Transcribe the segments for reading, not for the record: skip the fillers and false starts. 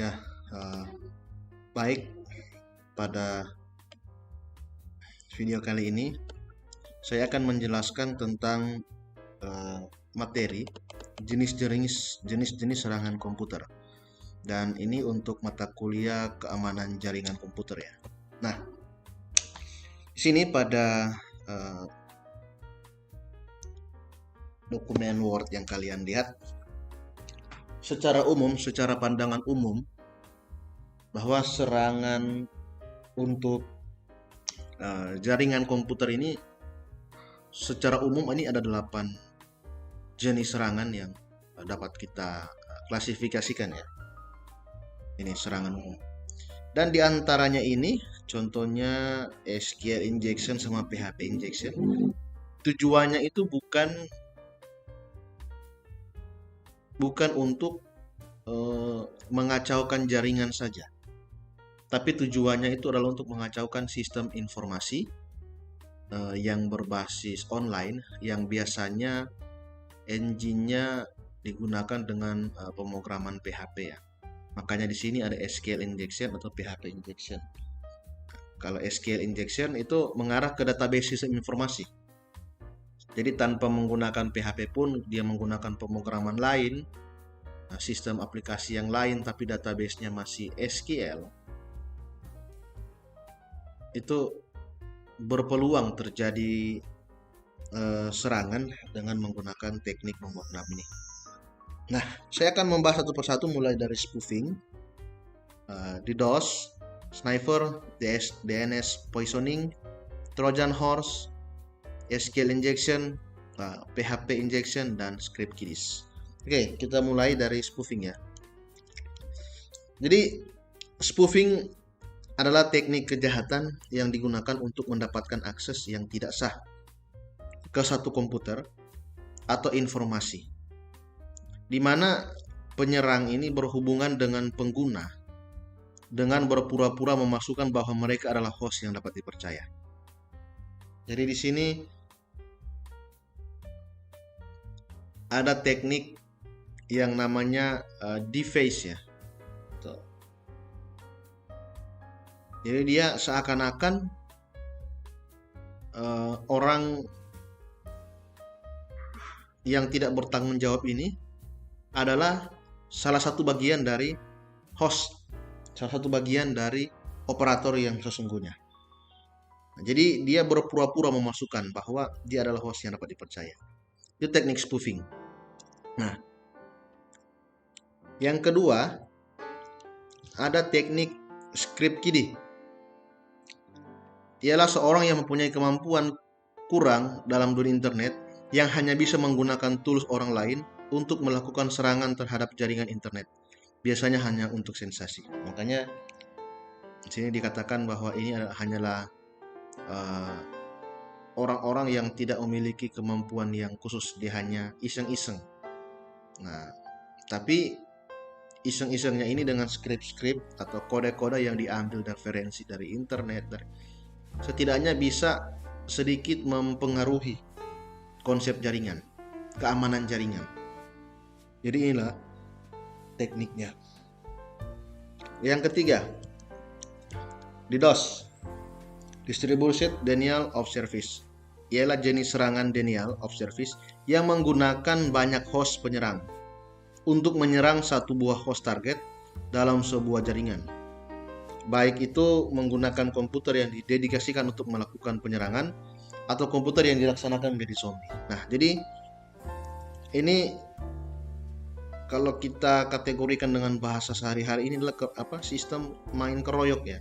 Ya, eh, baik. Pada video kali ini, saya akan menjelaskan tentang materi jenis-jenis serangan komputer. Dan ini untuk mata kuliah keamanan jaringan komputer ya. Nah, di sini pada dokumen Word yang kalian lihat, secara pandangan umum, bahwa serangan untuk jaringan komputer ini secara umum ini ada 8 jenis serangan yang dapat kita klasifikasikan ya. Ini serangan umum. Dan diantaranya ini contohnya SQL injection sama PHP injection. Tujuannya itu bukan untuk mengacaukan jaringan saja. Tapi tujuannya itu adalah untuk mengacaukan sistem informasi yang berbasis online yang biasanya engine-nya digunakan dengan pemrograman PHP ya. Makanya di sini ada SQL injection atau PHP injection. Kalau SQL injection itu mengarah ke database sistem informasi. Jadi tanpa menggunakan PHP pun dia menggunakan pemrograman lain, sistem aplikasi yang lain tapi database-nya masih SQL. Itu berpeluang terjadi serangan dengan menggunakan teknik nomor 6 ini. Nah, saya akan membahas satu persatu mulai dari spoofing, DDoS, sniper, DNS poisoning, Trojan horse, SQL injection, PHP injection, dan script kiddies. Oke, kita mulai dari spoofing ya. Jadi, spoofing adalah teknik kejahatan yang digunakan untuk mendapatkan akses yang tidak sah ke satu komputer atau informasi, di mana penyerang ini berhubungan dengan pengguna dengan berpura-pura memasukkan bahwa mereka adalah host yang dapat dipercaya. Jadi di sini ada teknik yang namanya deface ya. Tuh. Jadi dia seakan-akan orang yang tidak bertanggung jawab ini adalah salah satu bagian dari host, salah satu bagian dari operator yang sesungguhnya. Nah, jadi dia berpura-pura memasukkan bahwa dia adalah host yang dapat dipercaya. Itu teknik spoofing. Nah, yang kedua ada teknik script kiddie. Ialah seorang yang mempunyai kemampuan kurang dalam dunia internet yang hanya bisa menggunakan tools orang lain untuk melakukan serangan terhadap jaringan internet. Biasanya hanya untuk sensasi. Makanya di sini dikatakan bahwa ini hanyalah orang-orang yang tidak memiliki kemampuan yang khusus, dia hanya iseng-iseng. Nah, tapi iseng-isengnya ini dengan script-script atau kode-kode yang diambil referensi dari internet, setidaknya bisa sedikit mempengaruhi konsep jaringan, keamanan jaringan. Jadi inilah tekniknya. Yang ketiga, DDoS, Distributed Denial of Service, ialah jenis serangan denial of service yang menggunakan banyak host penyerang untuk menyerang satu buah host target dalam sebuah jaringan. Baik itu menggunakan komputer yang didedikasikan untuk melakukan penyerangan atau komputer yang dilaksanakan menjadi zombie. Nah, jadi ini kalau kita kategorikan dengan bahasa sehari-hari ini adalah sistem main keroyok ya.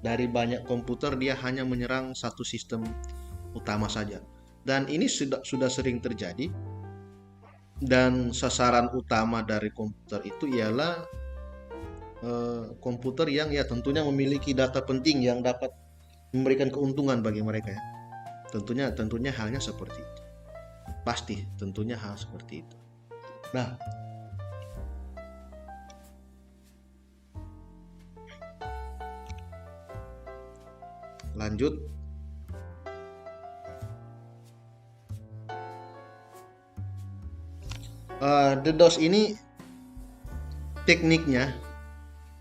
Dari banyak komputer dia hanya menyerang satu sistem utama saja. Dan ini sudah sering terjadi. Dan sasaran utama dari komputer itu ialah komputer yang ya tentunya memiliki data penting yang dapat memberikan keuntungan bagi mereka ya. Tentunya halnya seperti itu. Pasti tentunya hal seperti itu. Nah, lanjut. DDoS ini tekniknya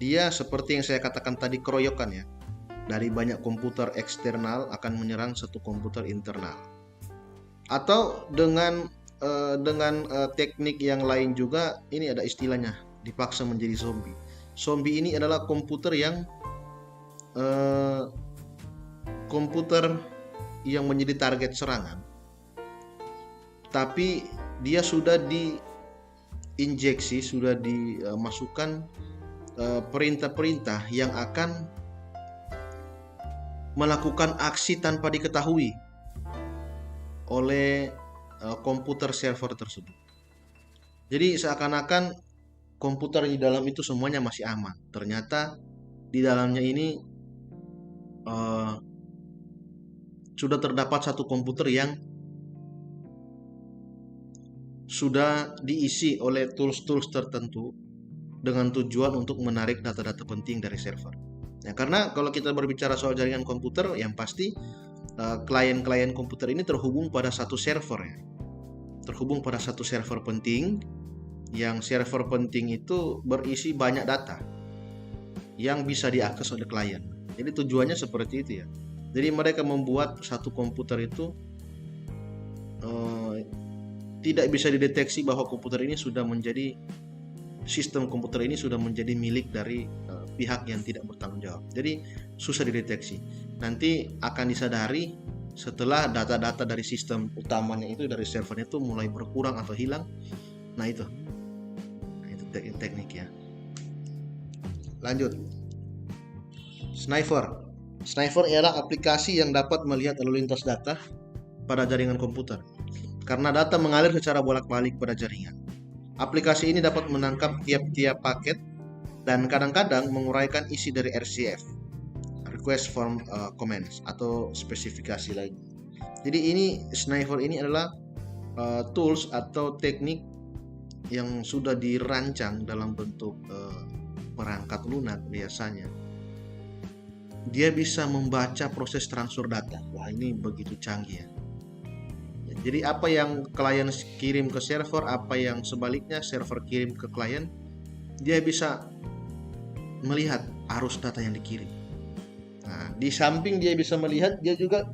dia seperti yang saya katakan tadi, keroyokan ya. Dari banyak komputer eksternal akan menyerang satu komputer internal. Atau dengan teknik yang lain juga, ini ada istilahnya, dipaksa menjadi zombie. Zombie ini adalah komputer yang menjadi target serangan, tapi dia sudah diinjeksi, sudah dimasukkan perintah-perintah yang akan melakukan aksi tanpa diketahui oleh komputer server tersebut. Jadi seakan-akan komputer di dalam itu semuanya masih aman. Ternyata di dalamnya ini sudah terdapat satu komputer yang sudah diisi oleh tools-tools tertentu dengan tujuan untuk menarik data-data penting dari server. Ya, karena kalau kita berbicara soal jaringan komputer, yang pasti klien-klien komputer ini terhubung pada satu server ya. Terhubung pada satu server penting, yang server penting itu berisi banyak data yang bisa diakses oleh klien. Jadi tujuannya seperti itu ya. Jadi mereka membuat satu komputer itu tidak bisa dideteksi bahwa komputer ini sudah menjadi, sistem komputer ini sudah menjadi milik dari pihak yang tidak bertanggung jawab. Jadi susah dideteksi. Nanti akan disadari setelah data-data dari sistem utamanya itu, dari servernya itu mulai berkurang atau hilang. Nah itu teknik ya. Lanjut. Sniper ialah aplikasi yang dapat melihat lalu lintas data pada jaringan komputer. Karena data mengalir secara bolak-balik pada jaringan. Aplikasi ini dapat menangkap tiap-tiap paket dan kadang-kadang menguraikan isi dari RCF, request form commands, atau spesifikasi lain. Jadi ini Sniper ini adalah tools atau teknik yang sudah dirancang dalam bentuk perangkat lunak biasanya. Dia bisa membaca proses transfer data. Wah, ini begitu canggih ya. Jadi apa yang klien kirim ke server, apa yang sebaliknya server kirim ke klien, dia bisa melihat arus data yang dikirim. Nah, di samping dia bisa melihat, dia juga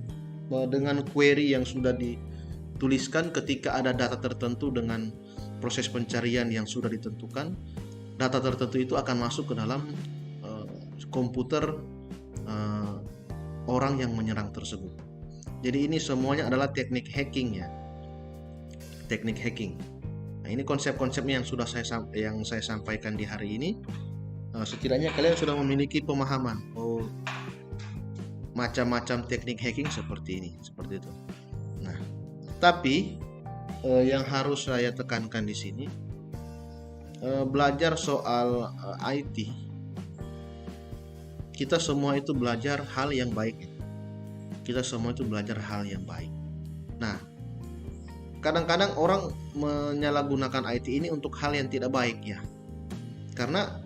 dengan query yang sudah dituliskan, ketika ada data tertentu dengan proses pencarian yang sudah ditentukan, data tertentu itu akan masuk ke dalam komputer orang yang menyerang tersebut. Jadi ini semuanya adalah teknik hacking ya. Teknik hacking. Nah, ini konsep-konsepnya yang saya sampaikan di hari ini. Setidaknya kalian sudah memiliki pemahaman macam-macam teknik hacking seperti ini, seperti itu. Nah, tapi yang harus saya tekankan di sini, belajar soal IT, kita semua itu belajar hal yang baik. Kita semua itu belajar hal yang baik. Nah, kadang-kadang orang menyalahgunakan IT ini untuk hal yang tidak baik ya. Karena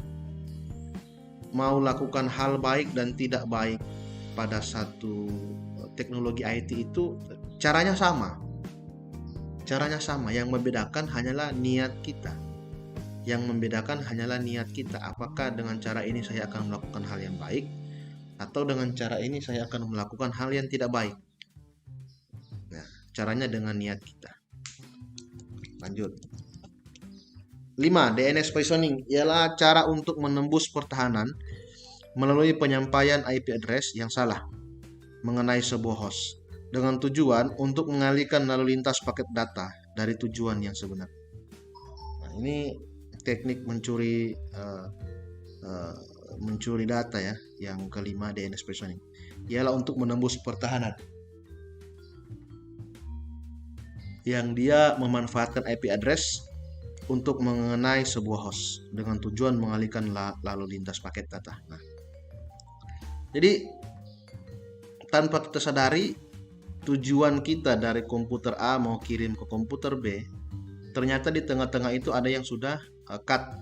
mau lakukan hal baik dan tidak baik pada satu teknologi IT itu caranya sama. Caranya sama, yang membedakan hanyalah niat kita. Yang membedakan hanyalah niat kita. Apakah dengan cara ini saya akan melakukan hal yang baik, atau dengan cara ini saya akan melakukan hal yang tidak baik. Nah, caranya dengan niat kita. Lanjut. 5. DNS poisoning ialah cara untuk menembus pertahanan melalui penyampaian IP address yang salah mengenai sebuah host, dengan tujuan untuk mengalihkan lalu lintas paket data dari tujuan yang sebenarnya. Nah, ini teknik mencuri data ya. Yang kelima, DNS poisoning ialah untuk menembus pertahanan, yang dia memanfaatkan IP address untuk mengenai sebuah host dengan tujuan mengalihkan lalu lintas paket data. Nah, jadi tanpa kita sadari, tujuan kita dari komputer A mau kirim ke komputer B, ternyata di tengah-tengah itu ada yang sudah cut.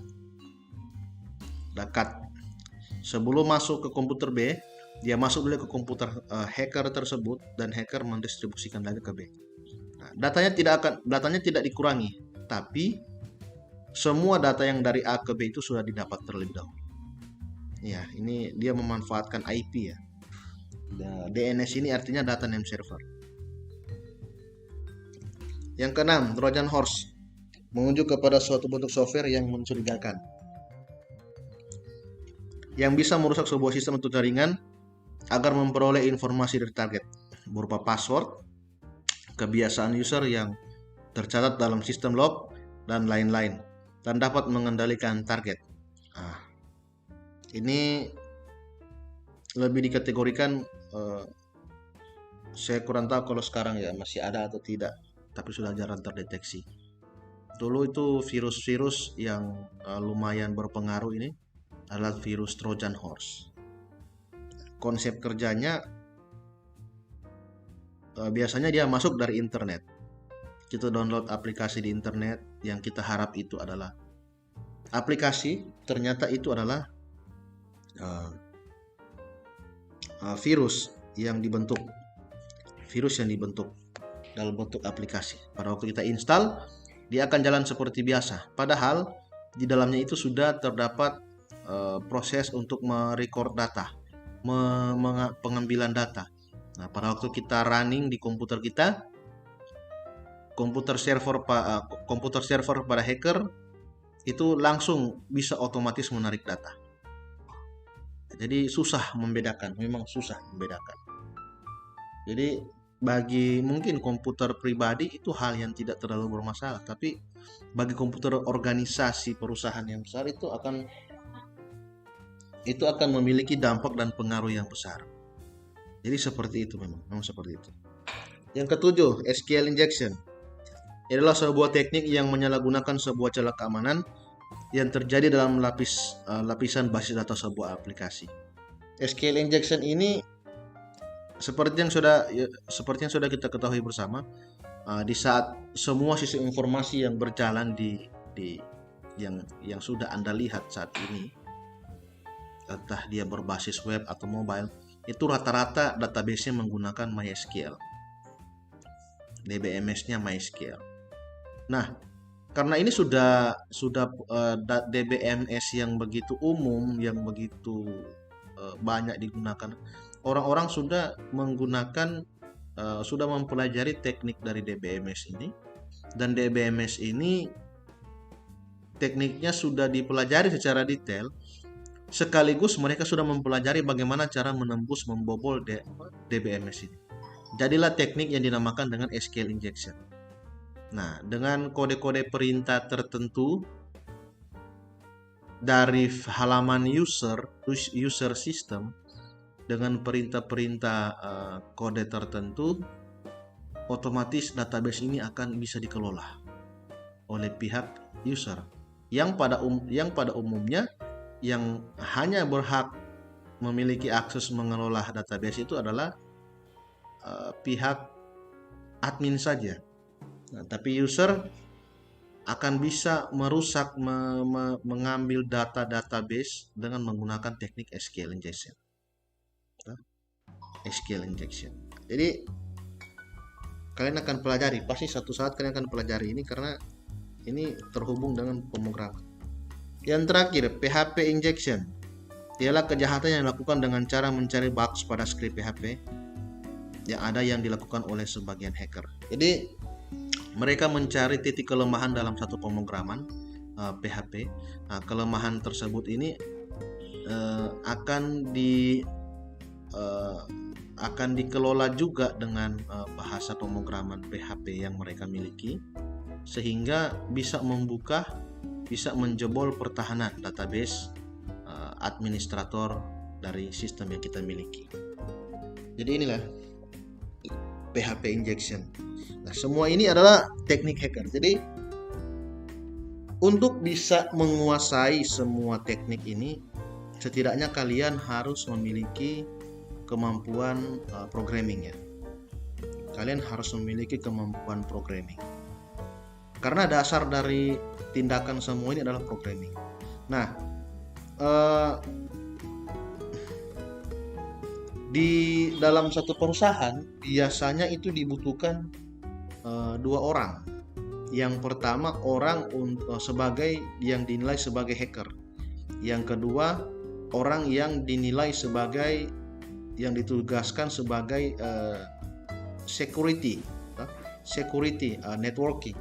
Sebelum masuk ke komputer B, dia masuk dulu ke komputer hacker tersebut, dan hacker mendistribusikan lagi ke B. Nah, datanya tidak dikurangi, tapi semua data yang dari A ke B itu sudah didapat terlebih dahulu. Ya, ini dia memanfaatkan IP ya. DNS ini artinya data name server. Yang keenam, Trojan horse menunjuk kepada suatu bentuk software yang mencurigakan, yang bisa merusak sebuah sistem atau jaringan agar memperoleh informasi dari target berupa password, kebiasaan user yang tercatat dalam sistem log, dan lain-lain, dan dapat mengendalikan target. Nah, ini lebih dikategorikan, saya kurang tahu kalau sekarang ya masih ada atau tidak, tapi sudah jarang terdeteksi. Dulu itu virus-virus yang lumayan berpengaruh ini adalah virus Trojan horse. Konsep kerjanya biasanya dia masuk dari internet. Kita download aplikasi di internet, yang kita harap itu adalah aplikasi, ternyata itu adalah virus yang dibentuk dalam bentuk aplikasi. Pada waktu kita install, dia akan jalan seperti biasa, padahal di dalamnya itu sudah terdapat proses untuk merecord data, pengambilan data. Nah, pada waktu kita running di komputer kita, komputer server pada hacker itu langsung bisa otomatis menarik data. Jadi memang susah membedakan. Jadi bagi mungkin komputer pribadi itu hal yang tidak terlalu bermasalah, tapi bagi komputer organisasi perusahaan yang besar itu akan memiliki dampak dan pengaruh yang besar. Jadi seperti itu, memang seperti itu. Yang ketujuh, SQL injection. Ini adalah sebuah teknik yang menyalahgunakan sebuah celah keamanan yang terjadi dalam lapisan basis data sebuah aplikasi. SQL injection ini seperti yang sudah kita ketahui bersama, di saat semua sistem informasi yang berjalan yang sudah Anda lihat saat ini, entah dia berbasis web atau mobile, itu rata-rata database-nya menggunakan MySQL. DBMS-nya MySQL. Nah, karena ini sudah DBMS yang begitu umum, yang begitu banyak digunakan, orang-orang sudah mempelajari teknik dari DBMS ini, dan DBMS ini tekniknya sudah dipelajari secara detail, sekaligus mereka sudah mempelajari bagaimana cara membobol DBMS ini. Jadilah teknik yang dinamakan dengan SQL injection. Nah, dengan kode-kode perintah tertentu dari halaman user system, dengan perintah-perintah kode tertentu, otomatis database ini akan bisa dikelola oleh pihak user, yang pada umumnya yang hanya berhak memiliki akses mengelola database itu adalah pihak admin saja. Nah, tapi user akan bisa merusak, mengambil data database dengan menggunakan teknik SQL injection. SQL injection. Jadi kalian akan pelajari, pasti satu saat kalian akan pelajari ini, karena ini terhubung dengan pemrograman. Yang terakhir, PHP injection. Ialah kejahatan yang dilakukan dengan cara mencari bugs pada skrip PHP yang dilakukan oleh sebagian hacker. Jadi mereka mencari titik kelemahan dalam satu pemrograman PHP. Nah, kelemahan tersebut ini akan dikelola juga dengan bahasa pemrograman PHP yang mereka miliki, sehingga bisa menjebol pertahanan database administrator dari sistem yang kita miliki. Jadi inilah PHP injection. Nah, semua ini adalah teknik hacker. Jadi untuk bisa menguasai semua teknik ini, setidaknya kalian harus memiliki kemampuan programming ya. Kalian harus memiliki kemampuan programming. Karena dasar dari tindakan semua ini adalah programming. Nah, di dalam satu perusahaan biasanya itu dibutuhkan dua orang. Yang pertama orang sebagai yang dinilai sebagai hacker. Yang kedua orang yang dinilai sebagai, yang ditugaskan sebagai security networking,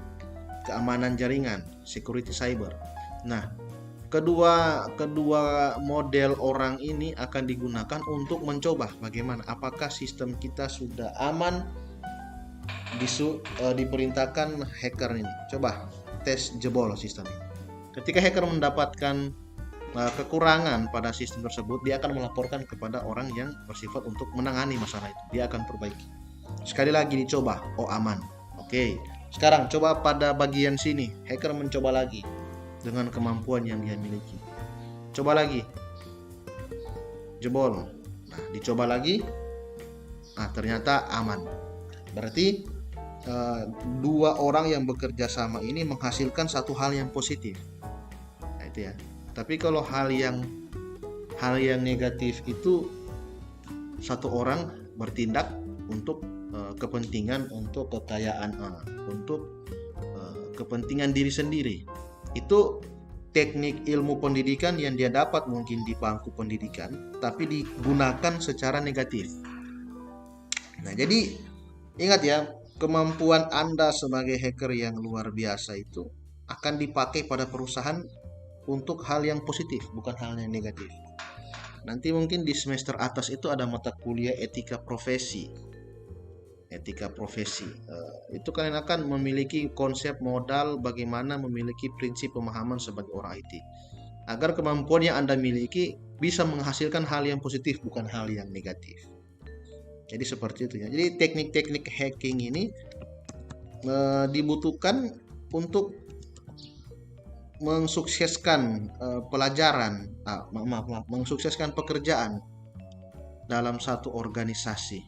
keamanan jaringan, security cyber. Nah, kedua model orang ini akan digunakan untuk mencoba bagaimana, apakah sistem kita sudah aman diperintahkan hacker ini. Coba tes jebol sistem ini. Ketika hacker mendapatkan kekurangan pada sistem tersebut, dia akan melaporkan kepada orang yang bersifat untuk menangani masalah itu. Dia akan perbaiki. Sekali lagi dicoba, oh aman. Oke, sekarang coba pada bagian sini, hacker mencoba lagi dengan kemampuan yang dia miliki. Coba lagi, jebol. Nah, dicoba lagi. Nah, ternyata aman. Berarti dua orang yang bekerja sama ini menghasilkan satu hal yang positif. Nah, itu ya. Tapi kalau hal yang negatif itu, satu orang bertindak untuk kepentingan, untuk kekayaan, untuk kepentingan diri sendiri. Itu teknik ilmu pendidikan yang dia dapat mungkin di bangku pendidikan, tapi digunakan secara negatif. Nah, jadi ingat ya, kemampuan Anda sebagai hacker yang luar biasa itu akan dipakai pada perusahaan untuk hal yang positif, bukan hal yang negatif. Nanti mungkin di semester atas itu ada mata kuliah etika profesi. Itu kalian akan memiliki konsep modal bagaimana memiliki prinsip pemahaman sebagai orang IT, agar kemampuan yang Anda miliki bisa menghasilkan hal yang positif, bukan hal yang negatif. Jadi seperti itu ya. Jadi teknik-teknik hacking ini dibutuhkan untuk mensukseskan pelajaran, mensukseskan pekerjaan dalam satu organisasi,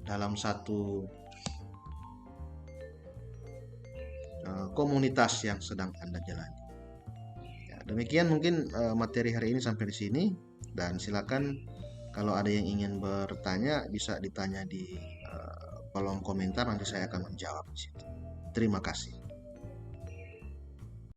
dalam satu komunitas yang sedang Anda jalani. Ya, demikian mungkin materi hari ini sampai di sini, dan silakan kalau ada yang ingin bertanya bisa ditanya di kolom komentar, nanti saya akan menjawab di situ. Terima kasih.